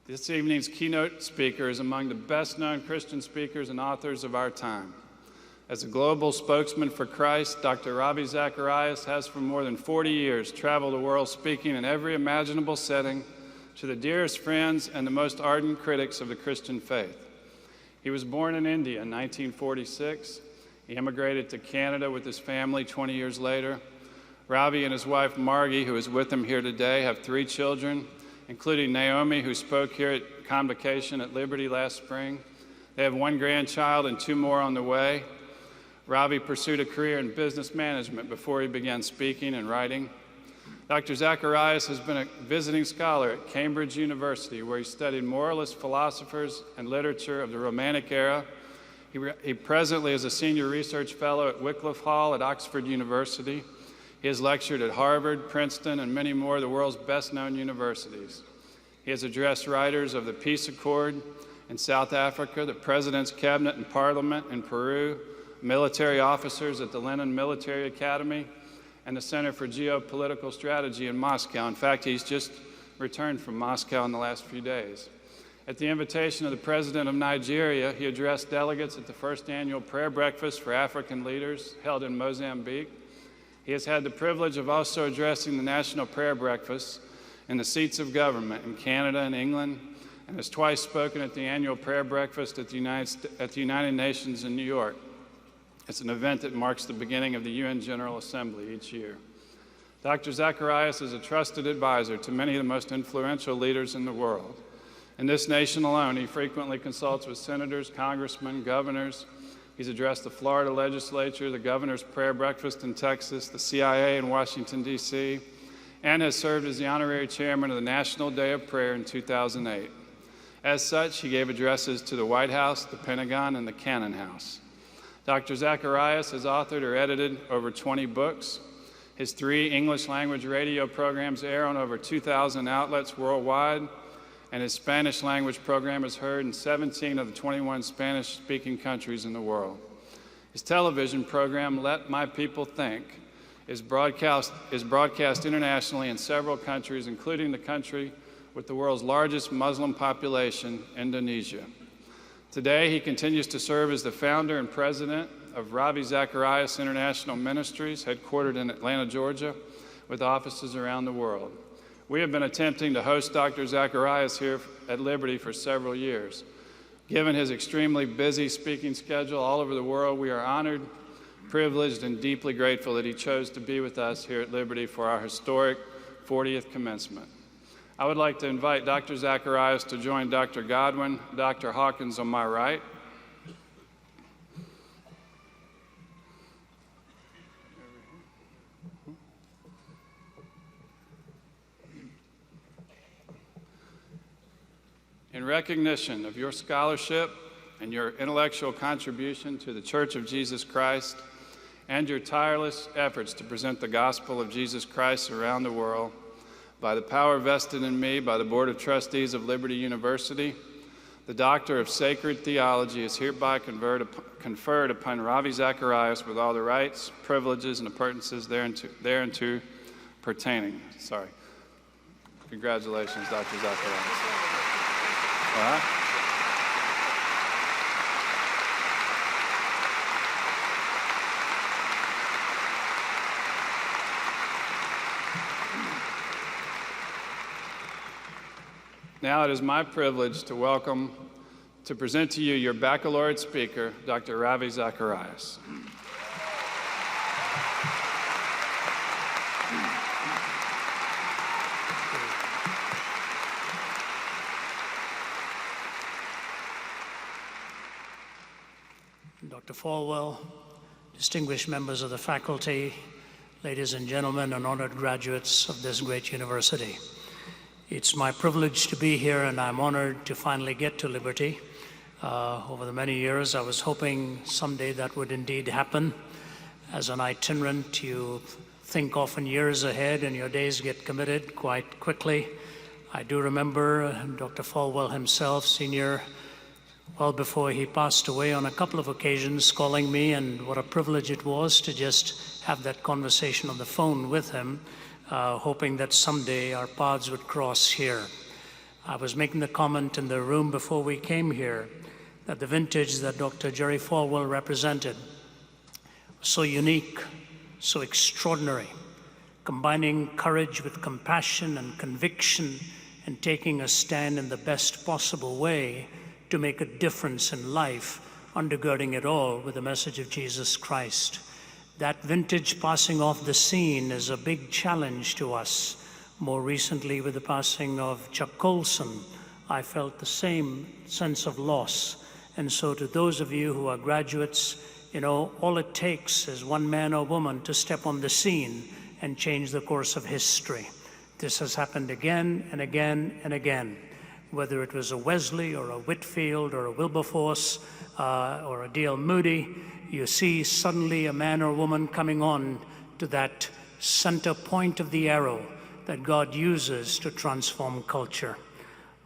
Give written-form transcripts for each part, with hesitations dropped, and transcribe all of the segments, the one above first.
This evening's keynote speaker is among the best-known Christian speakers and authors of our time. As a global spokesman for Christ, Dr. Ravi Zacharias has for more than 40 years traveled the world speaking in every imaginable setting to the dearest friends and the most ardent critics of the Christian faith. He was born in India in 1946. He immigrated to Canada with his family 20 years later. Ravi and his wife Margie, who is with him here today, have 3 children, including Naomi, who spoke here at Convocation at Liberty last spring. They have 1 grandchild and 2 more on the way. Ravi pursued a career in business management before he began speaking and writing. Dr. Zacharias has been a visiting scholar at Cambridge University, where he studied moralist philosophers and literature of the Romantic era. He presently is a senior research fellow at Wycliffe Hall at Oxford University. He has lectured at Harvard, Princeton, and many more of the world's best-known universities. He has addressed writers of the Peace Accord in South Africa, the President's Cabinet and Parliament in Peru, military officers at the Lenin Military Academy, and the Center for Geopolitical Strategy in Moscow. In fact, he's just returned from Moscow in the last few days. At the invitation of the President of Nigeria, he addressed delegates at the first annual prayer breakfast for African leaders held in Mozambique. He has had the privilege of also addressing the national prayer breakfasts in the seats of government in Canada and England, and has twice spoken at the annual prayer breakfast at the United Nations in New York. It's an event that marks the beginning of the UN General Assembly each year. Dr. Zacharias is a trusted advisor to many of the most influential leaders in the world. In this nation alone, he frequently consults with senators, congressmen, governors. He's addressed the Florida legislature, the governor's prayer breakfast in Texas, the CIA in Washington, D.C., and has served as the honorary chairman of the National Day of Prayer in 2008. As such, he gave addresses to the White House, the Pentagon, and the Cannon House. Dr. Zacharias has authored or edited over 20 books. His 3 English-language radio programs air on over 2,000 outlets worldwide, and his Spanish-language program is heard in 17 of the 21 Spanish-speaking countries in the world. His television program, Let My People Think, is broadcast internationally in several countries, including the country with the world's largest Muslim population, Indonesia. Today, he continues to serve as the founder and president of Ravi Zacharias International Ministries, headquartered in Atlanta, Georgia, with offices around the world. We have been attempting to host Dr. Zacharias here at Liberty for several years. Given his extremely busy speaking schedule all over the world, we are honored, privileged, and deeply grateful that he chose to be with us here at Liberty for our historic 40th commencement. I would like to invite Dr. Zacharias to join Dr. Godwin, Dr. Hawkins on my right. In recognition of your scholarship and your intellectual contribution to the Church of Jesus Christ and your tireless efforts to present the gospel of Jesus Christ around the world, by the power vested in me by the Board of Trustees of Liberty University, the Doctor of Sacred Theology is hereby conferred upon Ravi Zacharias with all the rights, privileges, and appurtenances thereunto pertaining. Sorry. Congratulations, Dr. Zacharias. All right. Now it is my privilege to present to you your baccalaureate speaker, Dr. Ravi Zacharias. Dr. Falwell, distinguished members of the faculty, ladies and gentlemen, and honored graduates of this great university. It's my privilege to be here, and I'm honored to finally get to Liberty. Over the many years, I was hoping someday that would indeed happen. As an itinerant, you think often years ahead, and your days get committed quite quickly. I do remember Dr. Falwell himself, senior, well before he passed away, on a couple of occasions calling me, and what a privilege it was to just have that conversation on the phone with him, hoping that someday our paths would cross here. I was making the comment in the room before we came here that the vintage that Dr. Jerry Falwell represented was so unique, so extraordinary, combining courage with compassion and conviction and taking a stand in the best possible way to make a difference in life, undergirding it all with the message of Jesus Christ. That vintage passing off the scene is a big challenge to us. More recently, with the passing of Chuck Colson, I felt the same sense of loss. And so to those of you who are graduates, you know, all it takes is one man or woman to step on the scene and change the course of history. This has happened again and again and again. Whether it was a Wesley or a Whitfield or a Wilberforce or a D.L. Moody, you see suddenly a man or woman coming on to that center point of the arrow that God uses to transform culture.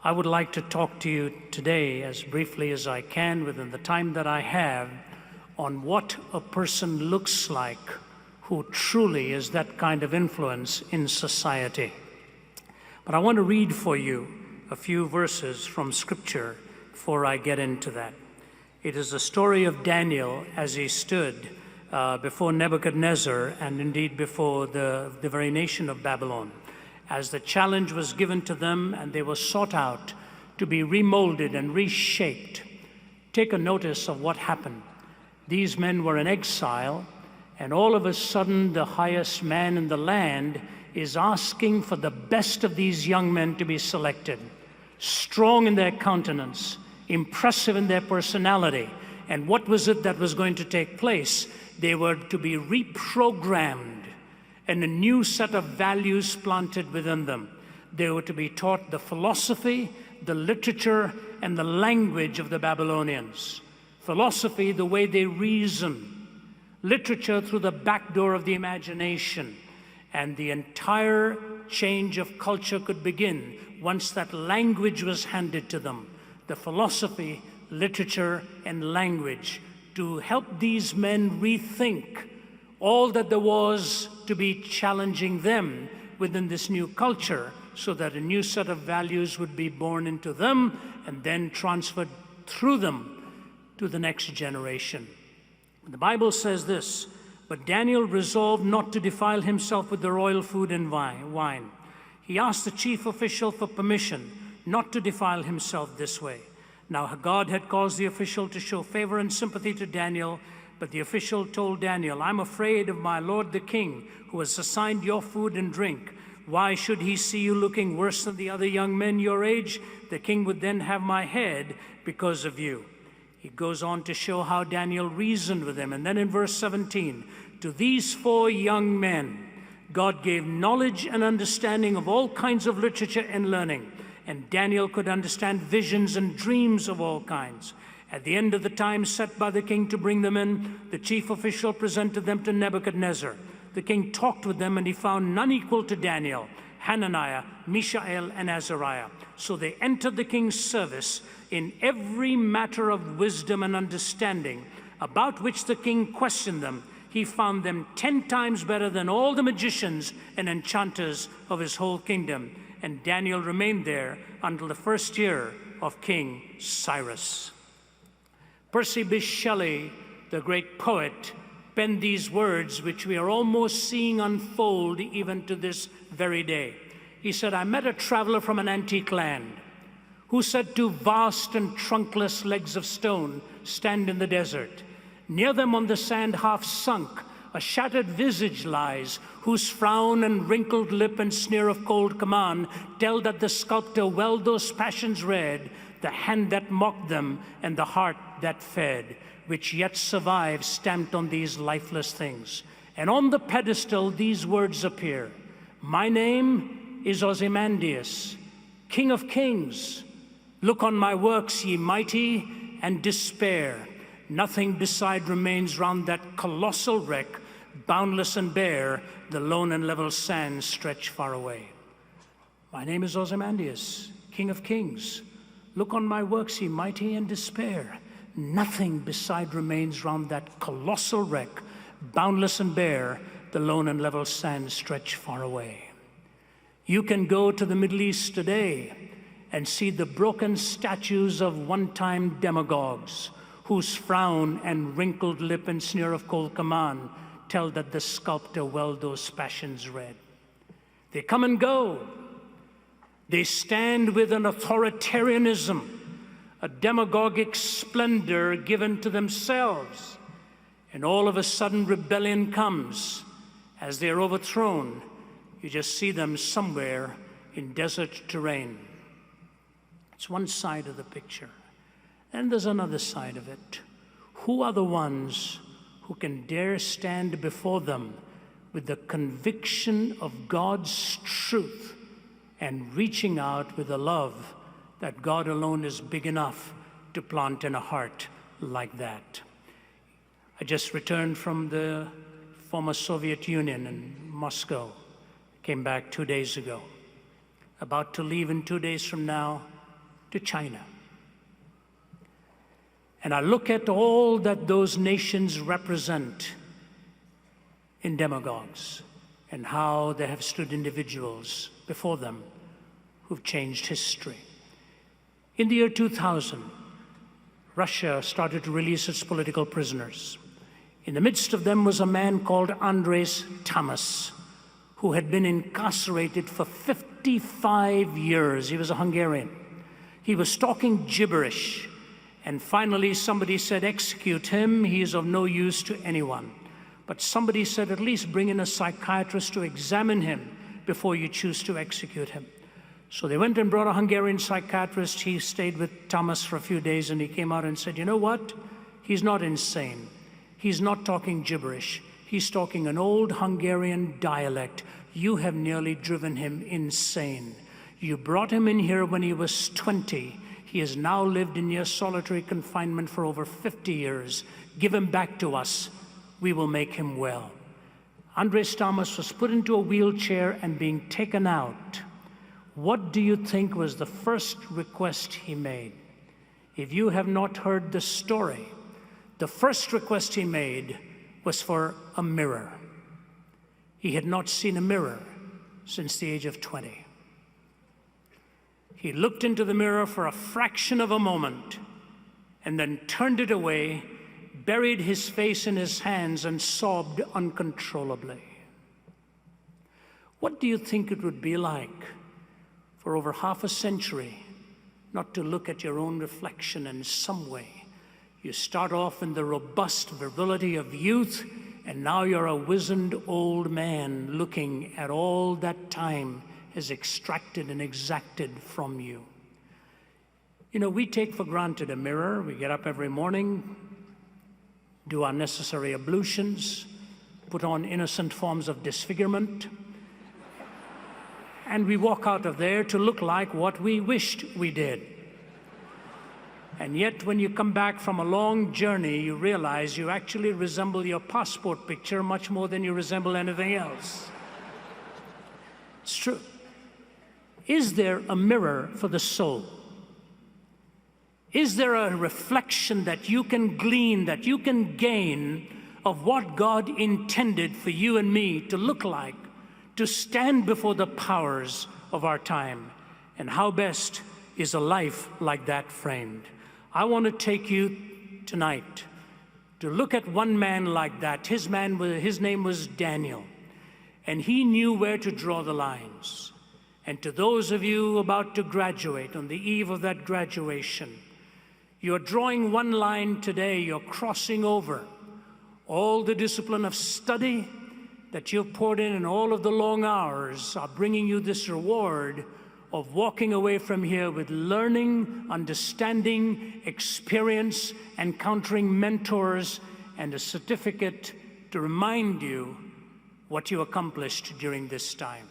I would like to talk to you today, as briefly as I can within the time that I have, on what a person looks like who truly is that kind of influence in society. But I want to read for you a few verses from Scripture before I get into that. It is the story of Daniel as he stood before Nebuchadnezzar and indeed before the very nation of Babylon, as the challenge was given to them and they were sought out to be remolded and reshaped. Take a notice of what happened. These men were in exile, and all of a sudden the highest man in the land is asking for the best of these young men to be selected, strong in their countenance, impressive in their personality. And what was it that was going to take place? They were to be reprogrammed and a new set of values planted within them. They were to be taught the philosophy, the literature, and the language of the Babylonians. Philosophy, the way they reason. Literature, through the back door of the imagination. And the entire change of culture could begin once that language was handed to them. The philosophy, literature, and language to help these men rethink all that there was to be challenging them within this new culture, so that a new set of values would be born into them and then transferred through them to the next generation. The Bible says this, "But Daniel resolved not to defile himself with the royal food and wine. He asked the chief official for permission not to defile himself this way. Now God had caused the official to show favor and sympathy to Daniel, but the official told Daniel, 'I'm afraid of my lord the king, who has assigned your food and drink. Why should he see you looking worse than the other young men your age? The king would then have my head because of you.'" He goes on to show how Daniel reasoned with him. And then in verse 17, "To these 4 young men, God gave knowledge and understanding of all kinds of literature and learning. And Daniel could understand visions and dreams of all kinds. At the end of the time set by the king to bring them in, the chief official presented them to Nebuchadnezzar. The king talked with them, and he found none equal to Daniel, Hananiah, Mishael, and Azariah. So they entered the king's service in every matter of wisdom and understanding, about which the king questioned them. He found them 10 times better than all the magicians and enchanters of his whole kingdom. And Daniel remained there until the first year of King Cyrus." Percy Bysshe Shelley, the great poet, penned these words, which we are almost seeing unfold even to this very day. He said, "I met a traveler from an antique land who said to vast and trunkless legs of stone, 'Stand in the desert.' Near them on the sand half sunk, a shattered visage lies, whose frown and wrinkled lip and sneer of cold command tell that the sculptor well those passions read, the hand that mocked them and the heart that fed, which yet survive stamped on these lifeless things. And on the pedestal these words appear, 'My name is Ozymandias, King of Kings. Look on my works, ye mighty, and despair. Nothing beside remains round that colossal wreck, boundless and bare, the lone and level sands stretch far away.' My name is Ozymandias, King of Kings. Look on my works, ye mighty, and despair. Nothing beside remains round that colossal wreck, boundless and bare, the lone and level sands stretch far away." You can go to the Middle East today and see the broken statues of one-time demagogues whose frown and wrinkled lip and sneer of cold command tell that the sculptor well those passions read. They come and go. They stand with an authoritarianism, a demagogic splendor given to themselves. And all of a sudden rebellion comes. As they are overthrown, you just see them somewhere in desert terrain. It's one side of the picture. And there's another side of it. Who are the ones who can dare stand before them with the conviction of God's truth and reaching out with a love that God alone is big enough to plant in a heart like that? I just returned from the former Soviet Union in Moscow. Came back 2 days ago. About to leave in 2 days from now to China. And I look at all that those nations represent in demagogues and how they have stood individuals before them who've changed history. In the year 2000, Russia started to release its political prisoners. In the midst of them was a man called Andres Tamas, who had been incarcerated for 55 years. He was a Hungarian. He was talking gibberish. And finally, somebody said, execute him. He is of no use to anyone. But somebody said, at least bring in a psychiatrist to examine him before you choose to execute him. So they went and brought a Hungarian psychiatrist. He stayed with Thomas for a few days, and he came out and said, you know what? He's not insane. He's not talking gibberish. He's talking an old Hungarian dialect. You have nearly driven him insane. You brought him in here when he was 20. He has now lived in near solitary confinement for over 50 years. Give him back to us. We will make him well. Andres Tamas was put into a wheelchair and being taken out. What do you think was the first request he made? If you have not heard the story, the first request he made was for a mirror. He had not seen a mirror since the age of 20. He looked into the mirror for a fraction of a moment and then turned it away, buried his face in his hands, and sobbed uncontrollably. What do you think it would be like for over half a century not to look at your own reflection in some way? You start off in the robust virility of youth, and now you're a wizened old man looking at all that time has extracted and exacted from you. You know, we take for granted a mirror. We get up every morning, do our necessary ablutions, put on innocent forms of disfigurement, and we walk out of there to look like what we wished we did. And yet, when you come back from a long journey, you realize you actually resemble your passport picture much more than you resemble anything else. It's true. Is there a mirror for the soul? Is there a reflection that you can glean, that you can gain of what God intended for you and me to look like, to stand before the powers of our time? And how best is a life like that framed? I want to take you tonight to look at one man like that. His name was Daniel, and he knew where to draw the lines. And to those of you about to graduate, on the eve of that graduation, you're drawing one line today. You're crossing over all the discipline of study that you've poured in, and all of the long hours are bringing you this reward of walking away from here with learning, understanding, experience, encountering mentors, and a certificate to remind you what you accomplished during this time.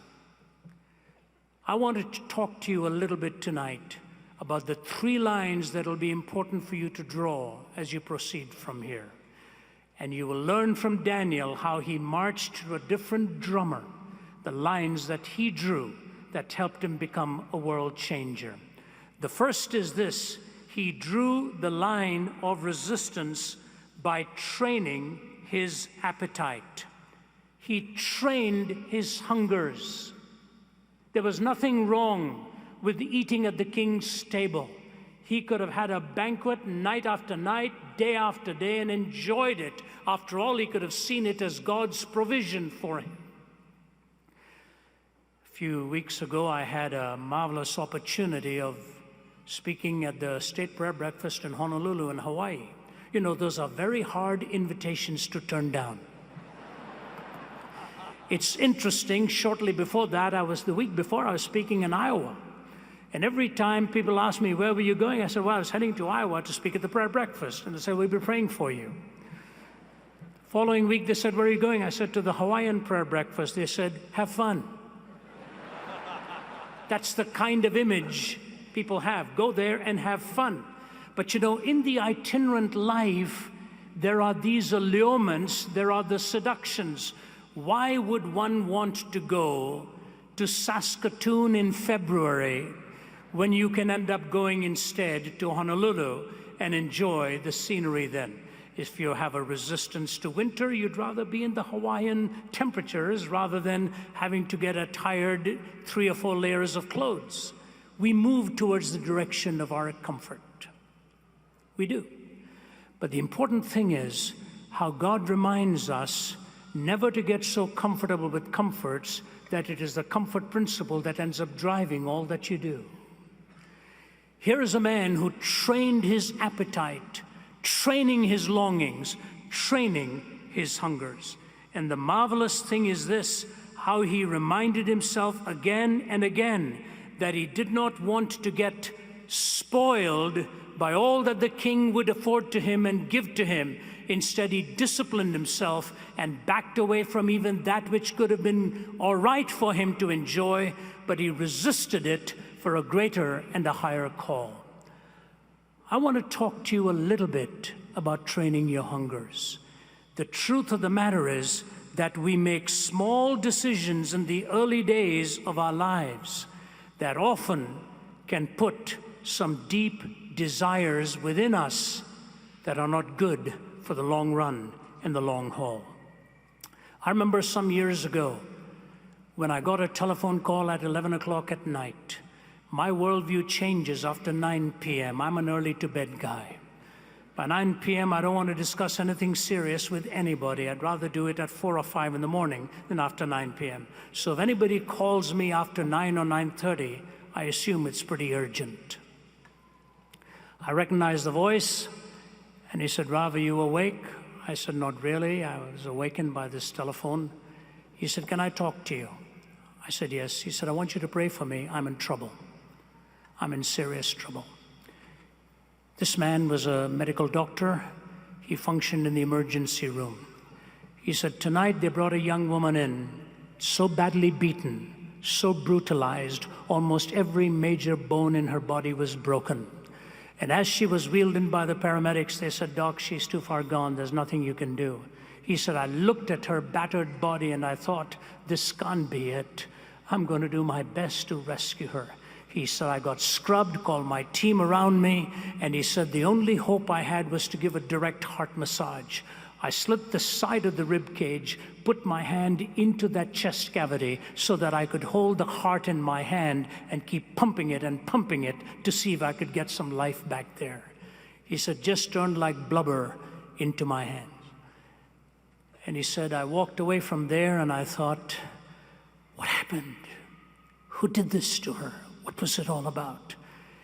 I want to talk to you a little bit tonight about the 3 lines that will be important for you to draw as you proceed from here. And you will learn from Daniel how he marched to a different drummer, the lines that he drew that helped him become a world changer. The first is this: he drew the line of resistance by training his appetite. He trained his hungers. There was nothing wrong with eating at the king's table. He could have had a banquet night after night, day after day, and enjoyed it. After all, he could have seen it as God's provision for him. A few weeks ago, I had a marvelous opportunity of speaking at the State Prayer Breakfast in Honolulu in Hawaii. You know, those are very hard invitations to turn down. It's interesting, shortly before that, the week before, I was speaking in Iowa. And every time people ask me, where were you going? I said, well, I was heading to Iowa to speak at the prayer breakfast. And they said, we'll be praying for you. Following week, they said, where are you going? I said, to the Hawaiian prayer breakfast. They said, have fun. That's the kind of image people have. Go there and have fun. But you know, in the itinerant life, there are these allurements, there are the seductions. Why would one want to go to Saskatoon in February when you can end up going instead to Honolulu and enjoy the scenery then? If you have a resistance to winter, you'd rather be in the Hawaiian temperatures rather than having to get a tired 3 or 4 layers of clothes. We move towards the direction of our comfort. We do. But the important thing is how God reminds us never to get so comfortable with comforts that it is the comfort principle that ends up driving all that you do. Here is a man who trained his appetite, training his longings, training his hungers. And the marvelous thing is this, how he reminded himself again and again that he did not want to get spoiled by all that the king would afford to him and give to him. Instead, he disciplined himself and backed away from even that which could have been all right for him to enjoy, but he resisted it for a greater and a higher call. I want to talk to you a little bit about training your hungers. The truth of the matter is that we make small decisions in the early days of our lives that often can put some deep desires within us that are not good for the long run and the long haul. I remember some years ago when I got a telephone call at 11 o'clock at night. My worldview changes after 9 p.m. I'm an early to bed guy. By 9 p.m., I don't want to discuss anything serious with anybody. I'd rather do it at 4 or 5 in the morning than after 9 p.m. So if anybody calls me after 9 or 9:30, I assume it's pretty urgent. I recognized the voice, and he said, Ravi, you awake? I said, not really. I was awakened by this telephone. He said, can I talk to you? I said, yes. He said, I want you to pray for me. I'm in trouble. I'm in serious trouble. This man was a medical doctor. He functioned in the emergency room. He said, tonight they brought a young woman in, so badly beaten, so brutalized, almost every major bone in her body was broken. And as she was wheeled in by the paramedics, they said, Doc, she's too far gone. There's nothing you can do. He said, I looked at her battered body and I thought, this can't be it. I'm going to do my best to rescue her. He said, I got scrubbed, called my team around me, and he said, the only hope I had was to give a direct heart massage. I slit the side of the rib cage, put my hand into that chest cavity so that I could hold the heart in my hand and keep pumping it to see if I could get some life back there. He said, just turned like blubber into my hands. And he said, I walked away from there and I thought, what happened? Who did this to her? What was it all about?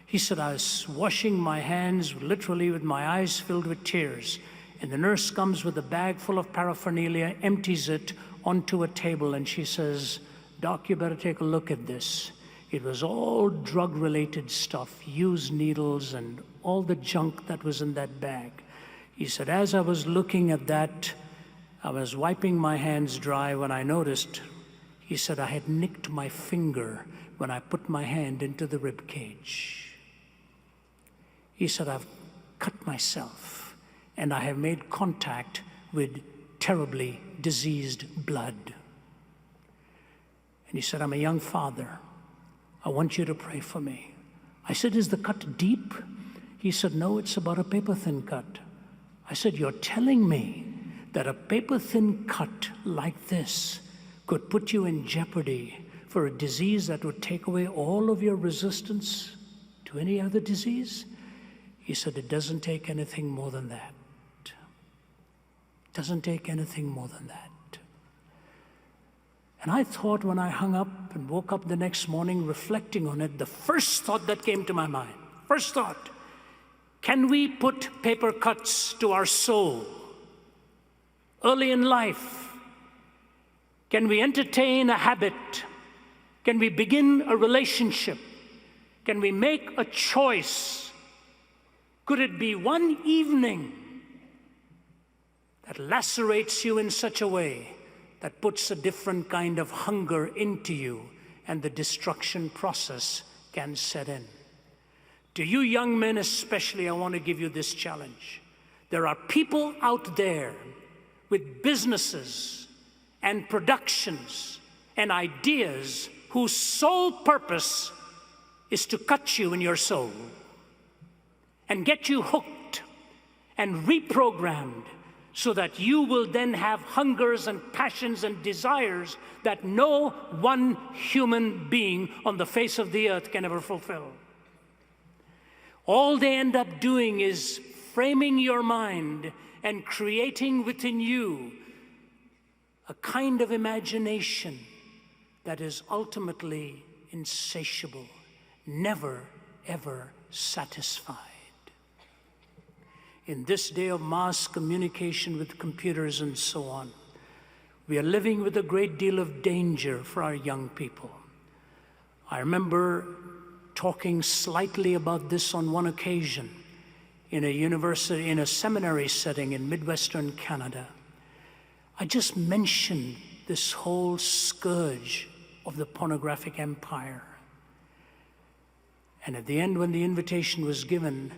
He said, I was washing my hands literally with my eyes filled with tears. And the nurse comes with a bag full of paraphernalia, empties it onto a table, and she says, Doc, you better take a look at this. It was all drug-related stuff, used needles and all the junk that was in that bag. He said, as I was looking at that, I was wiping my hands dry when I noticed, he said, I had nicked my finger when I put my hand into the rib cage. He said, I've cut myself, and I have made contact with terribly diseased blood. And he said, I'm a young father. I want you to pray for me. I said, is the cut deep? He said, no, it's about a paper-thin cut. I said, you're telling me that a paper-thin cut like this could put you in jeopardy for a disease that would take away all of your resistance to any other disease? He said, it doesn't take anything more than that. It doesn't take anything more than that. And I thought when I hung up and woke up the next morning reflecting on it, the first thought that came to my mind, first thought, can we put paper cuts to our soul early in life? Can we entertain a habit? Can we begin a relationship? Can we make a choice? Could it be one evening that lacerates you in such a way that puts a different kind of hunger into you and the destruction process can set in? To you young men especially, I want to give you this challenge. There are people out there with businesses and productions and ideas whose sole purpose is to cut you in your soul and get you hooked and reprogrammed so that you will then have hungers and passions and desires that no one human being on the face of the earth can ever fulfill. All they end up doing is framing your mind and creating within you a kind of imagination that is ultimately insatiable, never, ever satisfied. In this day of mass communication with computers and so on, we are living with a great deal of danger for our young people. I remember talking slightly about this on one occasion in a university, in a seminary setting in Midwestern Canada. I just mentioned this whole scourge of the pornographic empire. And at the end, when the invitation was given,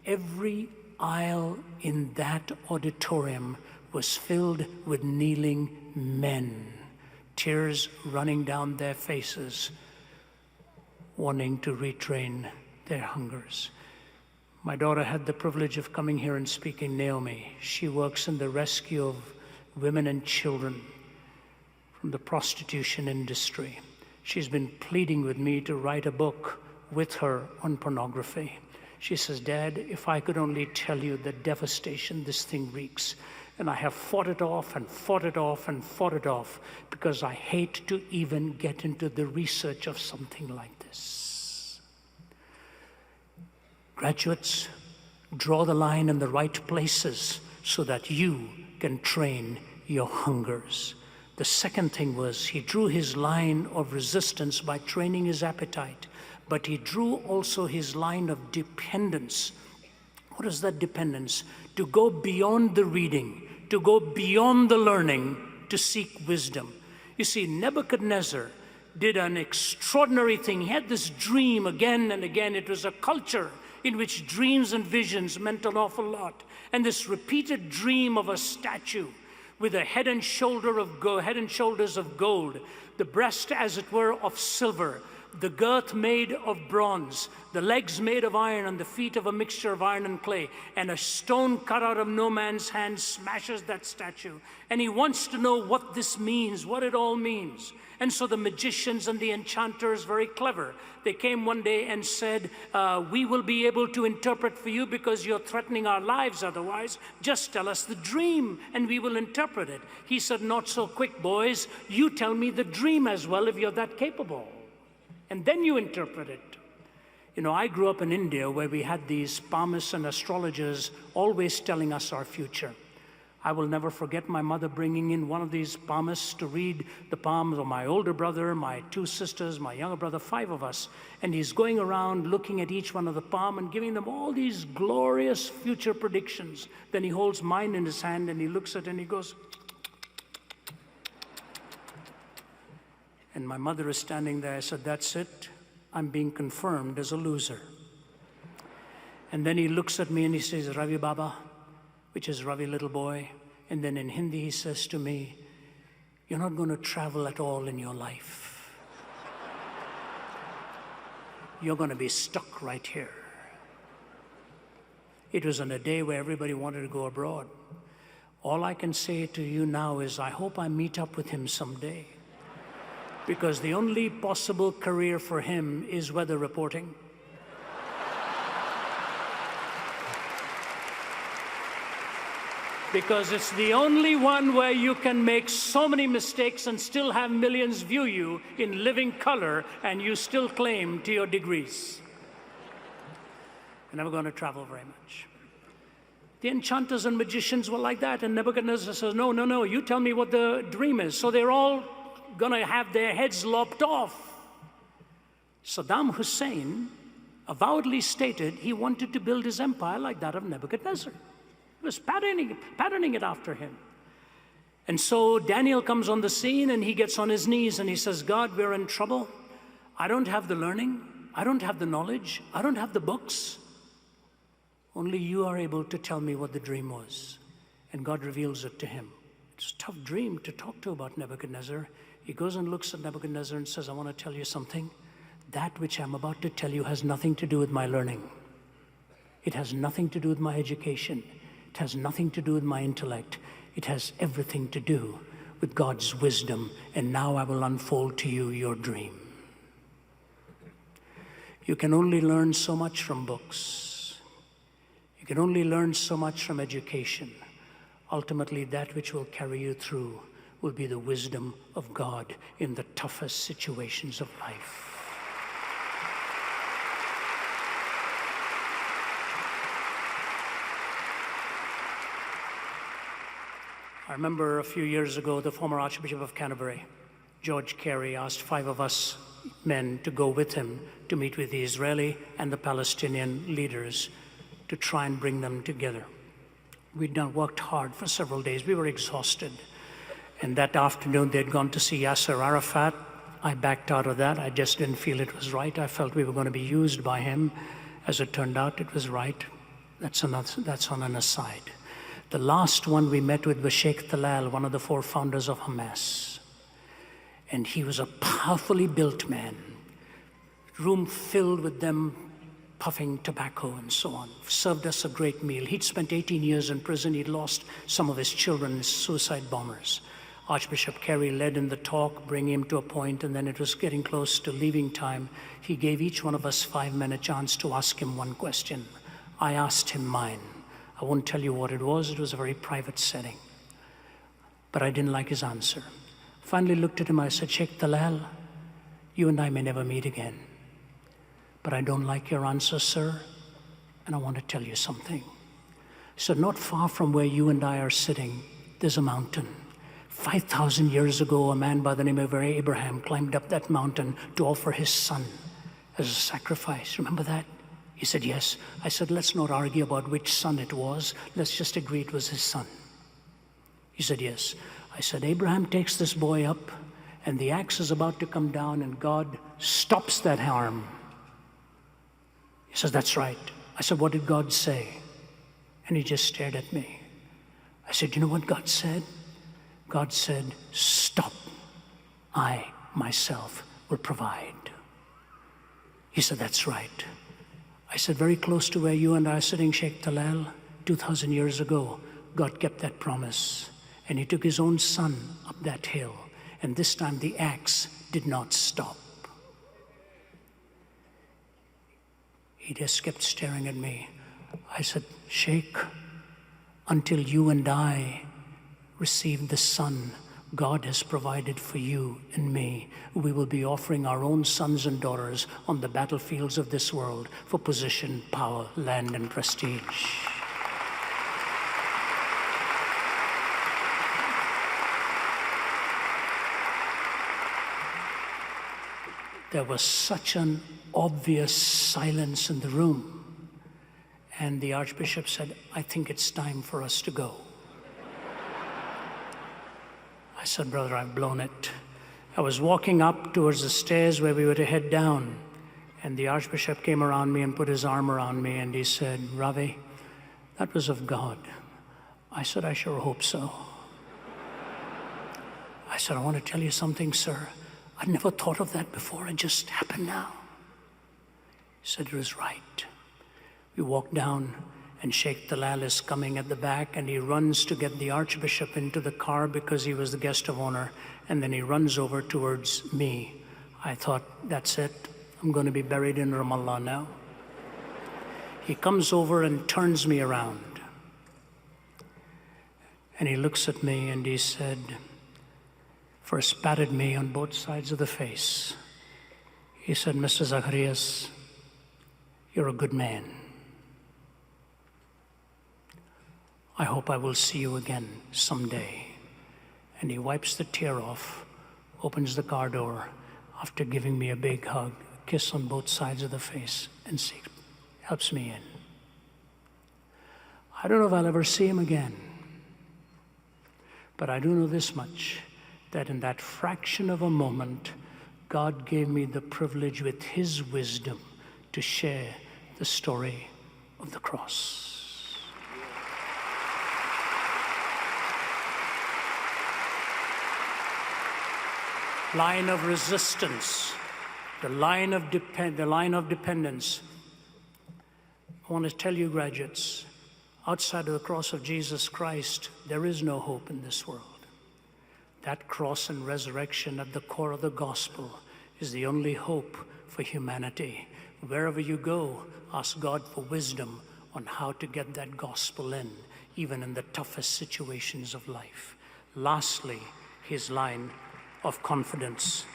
every aisle in that auditorium was filled with kneeling men, tears running down their faces, wanting to retrain their hungers. My daughter had the privilege of coming here and speaking. Naomi, she works in the rescue of women and children from the prostitution industry. She's been pleading with me to write a book with her on pornography. She says, Dad, if I could only tell you the devastation this thing wreaks. And I have fought it off and fought it off and fought it off because I hate to even get into the research of something like this. Graduates, draw the line in the right places so that you can train your hungers. The second thing was he drew his line of resistance by training his appetite, but he drew also his line of dependence. What is that dependence? To go beyond the reading, to go beyond the learning, to seek wisdom. You see, Nebuchadnezzar did an extraordinary thing. He had this dream again and again. It was a culture in which dreams and visions meant an awful lot. And this repeated dream of a statue with a head and shoulders of gold, the breast, as it were, of silver, the girth made of bronze, the legs made of iron, and the feet of a mixture of iron and clay. And a stone cut out of no man's hand smashes that statue. And he wants to know what this means, what it all means. And so the magicians and the enchanters, very clever, they came one day and said, we will be able to interpret for you because you're threatening our lives otherwise. Just tell us the dream and we will interpret it. He said, not so quick, boys. You tell me the dream as well if you're that capable. And then you interpret it. You know, I grew up in India where we had these palmists and astrologers always telling us our future. I will never forget my mother bringing in one of these palmists to read the palms of my older brother, my two sisters, my younger brother, 5 of us. And he's going around looking at each one of the palm and giving them all these glorious future predictions. Then he holds mine in his hand and he looks at it and he goes, and my mother is standing there. I said, that's it. I'm being confirmed as a loser. And then he looks at me and he says, Ravi Baba, which is Ravi little boy. And then in Hindi he says to me, you're not going to travel at all in your life. You're going to be stuck right here. It was on a day where everybody wanted to go abroad. All I can say to you now is I hope I meet up with him someday. because the only possible career for him is weather reporting. Because it's the only one where you can make so many mistakes and still have millions view you in living color, and you still claim to your degrees. You're never going to travel very much. The enchanters and magicians were like that, and Nebuchadnezzar says, no, no, no, you tell me what the dream is. So they're all going to have their heads lopped off. Saddam Hussein avowedly stated he wanted to build his empire like that of Nebuchadnezzar. He was patterning it after him. And so Daniel comes on the scene, and he gets on his knees and he says, God, we're in trouble. I don't have the learning. I don't have the knowledge. I don't have the books. Only you are able to tell me what the dream was. And God reveals it to him. It's a tough dream to talk to about Nebuchadnezzar. He goes and looks at Nebuchadnezzar and says, I want to tell you something. That which I'm about to tell you has nothing to do with my learning. It has nothing to do with my education. It has nothing to do with my intellect. It has everything to do with God's wisdom. And now I will unfold to you your dream. You can only learn so much from books. You can only learn so much from education. Ultimately, that which will carry you through will be the wisdom of God in the toughest situations of life. I remember a few years ago, the former Archbishop of Canterbury, George Carey, asked 5 of us men to go with him to meet with the Israeli and the Palestinian leaders to try and bring them together. We'd worked hard for several days. We were exhausted. And that afternoon, they'd gone to see Yasser Arafat. I backed out of that. I just didn't feel it was right. I felt we were going to be used by him. As it turned out, it was right. That's on an aside. The last one we met with was Sheikh Talal, one of the 4 founders of Hamas. And he was a powerfully built man. Room filled with them puffing tobacco and so on. Served us a great meal. He'd spent 18 years in prison. He'd lost some of his children as suicide bombers. Archbishop Carey led in the talk, bringing him to a point, and then it was getting close to leaving time. He gave each one of us 5 men a chance to ask him one question. I asked him mine. I won't tell you what it was. It was a very private setting. But I didn't like his answer. Finally looked at him. I said, Sheikh Talal, you and I may never meet again. But I don't like your answer, sir, and I want to tell you something. So not far from where you and I are sitting, there's a mountain. 5,000 years ago, a man by the name of Abraham climbed up that mountain to offer his son as a sacrifice. Remember that? He said, yes. I said, let's not argue about which son it was. Let's just agree it was his son. He said, yes. I said, Abraham takes this boy up, and the axe is about to come down, and God stops that arm. He says, that's right. I said, what did God say? And he just stared at me. I said, you know what God said? God said, stop. I, myself, will provide. He said, that's right. I said, very close to where you and I are sitting, Sheikh Talal, 2,000 years ago, God kept that promise. And he took his own son up that hill. And this time the axe did not stop. He just kept staring at me. I said, Sheikh, until you and I receive the son God has provided for you and me, we will be offering our own sons and daughters on the battlefields of this world for position, power, land, and prestige. There was such an obvious silence in the room. And the Archbishop said, I think it's time for us to go. I said, brother, I've blown it. I was walking up towards the stairs where we were to head down, and the Archbishop came around me and put his arm around me, and he said, Ravi, that was of God. I said, I sure hope so. I said, I want to tell you something, sir. I'd never thought of that before. It just happened now. He said, it was right. We walked down, and Sheikh Talal is coming at the back, and he runs to get the Archbishop into the car because he was the guest of honor, and then he runs over towards me. I thought, that's it, I'm going to be buried in Ramallah now. He comes over and turns me around, and he looks at me and he said, first patted me on both sides of the face. He said, Mr. Zacharias, you're a good man. I hope I will see you again someday. And he wipes the tear off, opens the car door after giving me a big hug, a kiss on both sides of the face, and helps me in. I don't know if I'll ever see him again, but I do know this much, that in that fraction of a moment, God gave me the privilege with His wisdom to share the story of the cross. Line of resistance, the line of dependence. I want to tell you, graduates, outside of the cross of Jesus Christ, there is no hope in this world. That cross and resurrection at the core of the gospel is the only hope for humanity. Wherever you go, ask God for wisdom on how to get that gospel in, even in the toughest situations of life. Lastly, His line of confidence.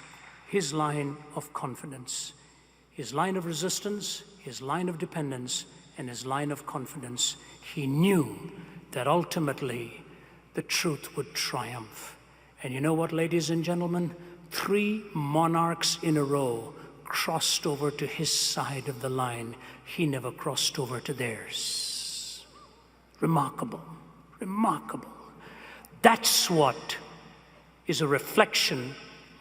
His line of confidence. His line of resistance, His line of dependence, and His line of confidence. He knew that ultimately the truth would triumph. And you know what, ladies and gentlemen? 3 monarchs in a row crossed over to His side of the line. He never crossed over to theirs. Remarkable, remarkable. That's what is a reflection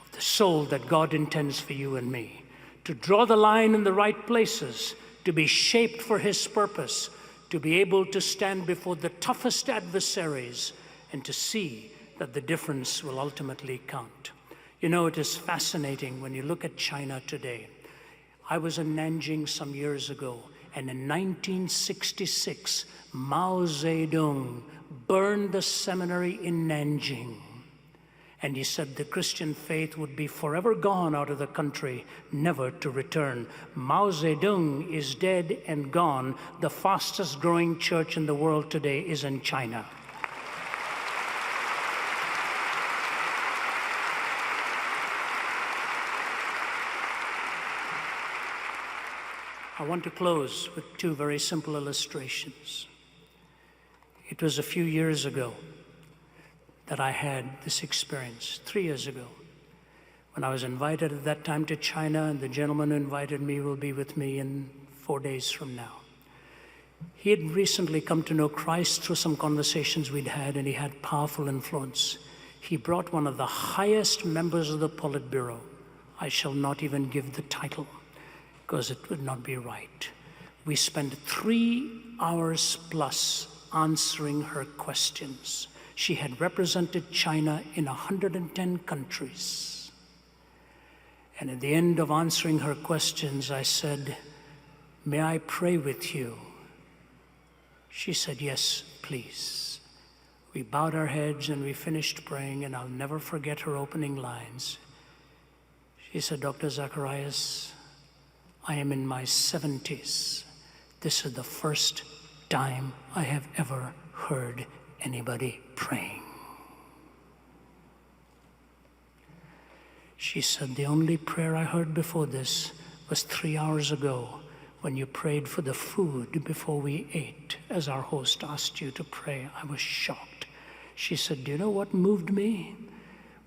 of the soul that God intends for you and me. To draw the line in the right places, to be shaped for His purpose, to be able to stand before the toughest adversaries and to see that the difference will ultimately count. You know, it is fascinating when you look at China today. I was in Nanjing some years ago, and in 1966, Mao Zedong burned the seminary in Nanjing. And he said the Christian faith would be forever gone out of the country, never to return. Mao Zedong is dead and gone. The fastest growing church in the world today is in China. I want to close with 2 very simple illustrations. It was a few years ago that I had this experience, 3 years ago, when I was invited at that time to China, and the gentleman who invited me will be with me in 4 days from now. He had recently come to know Christ through some conversations we'd had, and he had powerful influence. He brought one of the highest members of the Politburo. I shall not even give the title, because it would not be right. We spent 3 hours plus answering her questions. She had represented China in 110 countries. And at the end of answering her questions, I said, "May I pray with you?" She said, "Yes, please." We bowed our heads and we finished praying, and I'll never forget her opening lines. She said, "Dr. Zacharias, I am in my 70s. This is the first time I have ever heard anybody praying." She said, "The only prayer I heard before this was 3 hours ago when you prayed for the food before we ate, as our host asked you to pray. I was shocked." She said, "Do you know what moved me?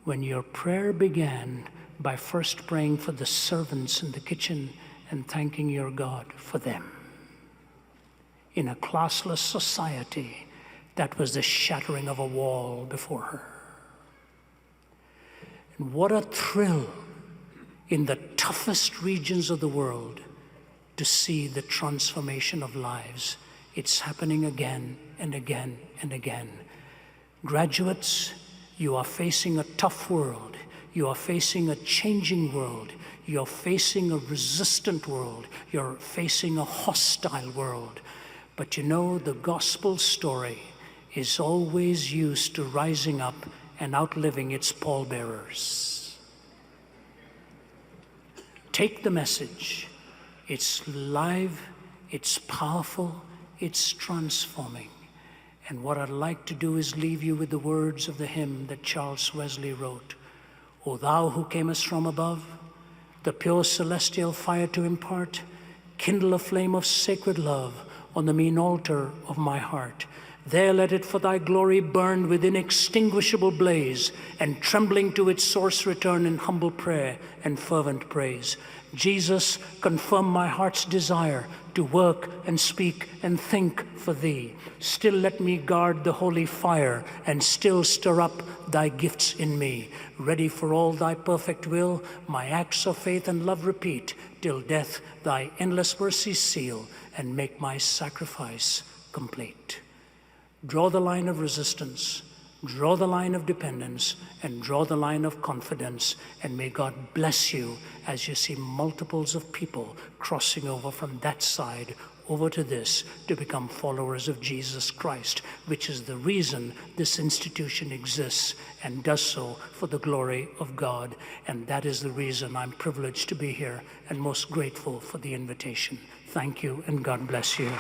When your prayer began by first praying for the servants in the kitchen and thanking your God for them. In a classless society, that was the shattering of a wall before her. And what a thrill in the toughest regions of the world to see the transformation of lives. It's happening again and again and again. Graduates, you are facing a tough world. You are facing a changing world. You're facing a resistant world. You're facing a hostile world. But you know, the gospel story is always used to rising up and outliving its pallbearers. Take the message. It's live, it's powerful, it's transforming. And what I'd like to do is leave you with the words of the hymn that Charles Wesley wrote. O thou who camest from above, the pure celestial fire to impart, kindle a flame of sacred love on the mean altar of my heart. There let it for thy glory burn with inextinguishable blaze, and trembling to its source return in humble prayer and fervent praise. Jesus, confirm my heart's desire to work and speak and think for thee. Still let me guard the holy fire, and still stir up thy gifts in me. Ready for all thy perfect will, my acts of faith and love repeat, till death thy endless mercy seal, and make my sacrifice complete. Draw the line of resistance, draw the line of dependence, and draw the line of confidence, and may God bless you as you see multiples of people crossing over from that side over to this to become followers of Jesus Christ, which is the reason this institution exists and does so for the glory of God. And that is the reason I'm privileged to be here and most grateful for the invitation. Thank you, and God bless you.